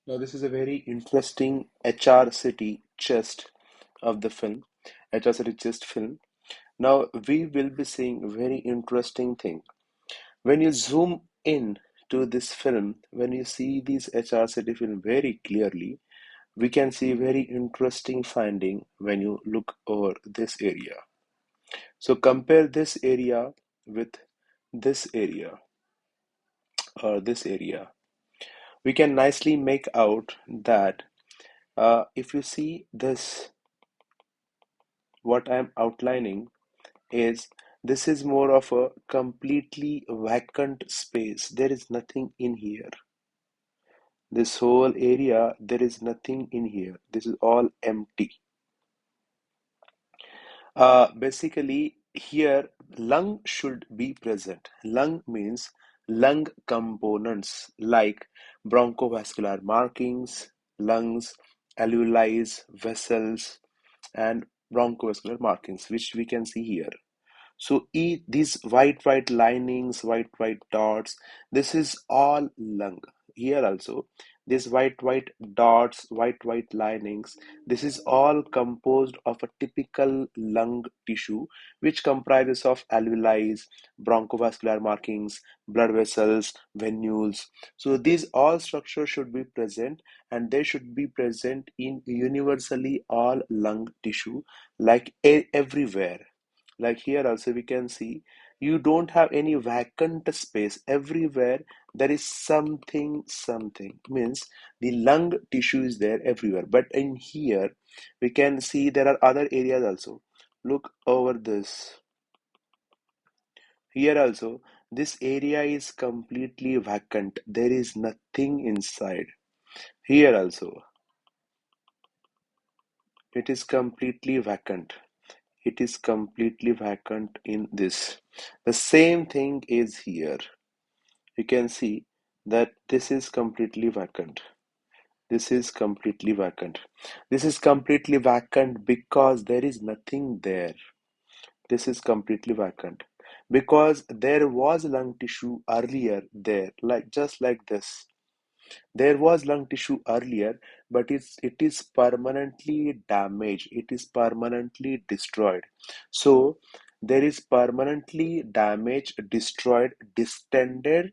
Now, this is a very interesting HRCT chest of the film, HRCT chest film. Now, we will be seeing a very interesting thing. When you zoom in to this film, when you see this HRCT film very clearly, we can see very interesting finding when you look over this area. So compare this area with this area or this area. We can nicely make out that if you see this, what I'm outlining is this is more of a completely vacant space. There is nothing in here. This whole area, there is nothing in here. This is all empty. Basically, here lung should be present. Lung means lung components like bronchovascular markings, lungs, alveoli, vessels, and bronchovascular markings, which we can see here. So these white linings, white dots, this is all lung. Here also, these white dots, white linings, this is all composed of a typical lung tissue, which comprises of alveoli, bronchovascular markings, blood vessels, venules. So these all structures should be present, and they should be present in universally all lung tissue, like everywhere. Like here also we can see you don't have any vacant space. Everywhere there is something means the lung tissue is there everywhere, but in here we can see there are other areas also. Look over this. Here also this area is completely vacant. There is nothing inside. Here also it is completely vacant. It is completely vacant in this. The same thing is here. You can see that this is completely vacant. This is completely vacant. This is completely vacant because there is nothing there. This is completely vacant because there was lung tissue earlier there, like just like this. There was lung tissue earlier, but it is permanently damaged. It is permanently destroyed. So there is permanently damaged, destroyed, distended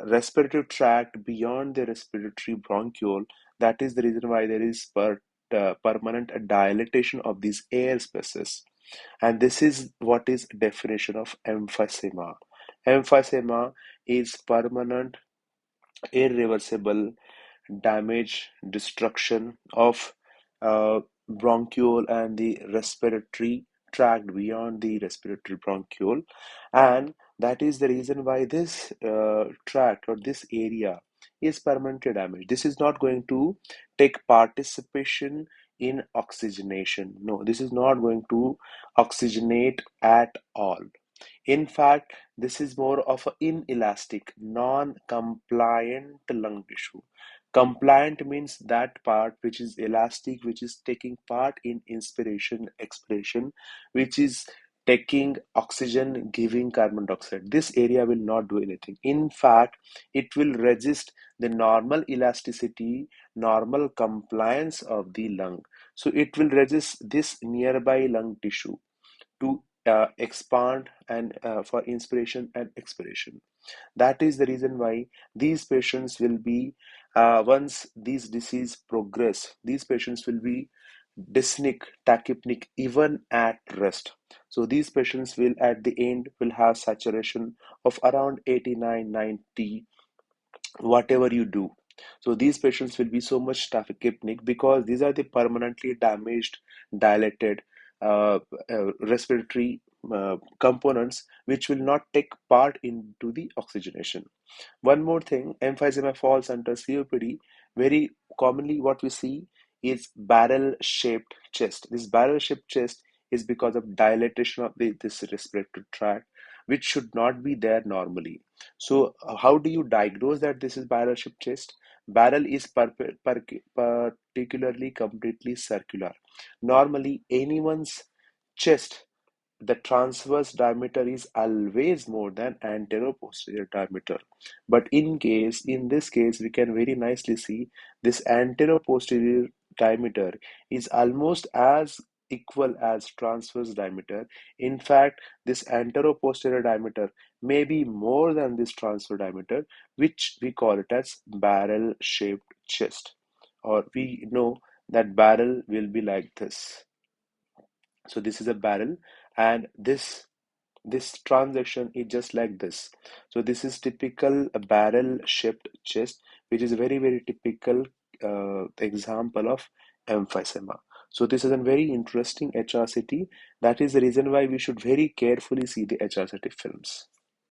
respiratory tract beyond the respiratory bronchiole. That is the reason why there is permanent dilatation of these air spaces. And this is what is definition of emphysema. Emphysema is permanent, irreversible damage, destruction of bronchiole and the respiratory tract beyond the respiratory bronchiole. And that is the reason why this tract or this area is permanently damaged. This is not going to take participation in oxygenation. No, this is not going to oxygenate at all. In fact, this is more of an inelastic, non-compliant lung tissue. Compliant means that part which is elastic, which is taking part in inspiration, expiration, which is taking oxygen, giving carbon dioxide. This area will not do anything. In fact, it will resist the normal elasticity, normal compliance of the lung. So it will resist this nearby lung tissue to expand and for inspiration and expiration. That is the reason why these patients will be, once these disease progress, these patients will be dyspneic, tachypneic even at rest. So these patients will at the end will have saturation of around 89, 90, whatever you do. So these patients will be so much tachypneic because these are the permanently damaged, dilated respiratory components which will not take part into the oxygenation. One more thing, emphysema falls under COPD. Very commonly, what we see is barrel-shaped chest. This barrel-shaped chest is because of dilatation of this respiratory tract, which should not be there normally. So, how do you diagnose that this is barrel-shaped chest? Barrel is particularly completely circular. Normally, anyone's chest the transverse diameter is always more than antero-posterior diameter. But in this case, we can very nicely see this antero-posterior diameter is almost as equal as transverse diameter. In fact, this antero-posterior diameter may be more than this transverse diameter, which we call it as barrel-shaped chest. Or we know that barrel will be like this. So this is a barrel, and this transaction is just like this. So this is typical a barrel shaped chest, which is a very typical example of emphysema. So this is a very interesting HRCT. That is the reason why we should very carefully see the HRCT films.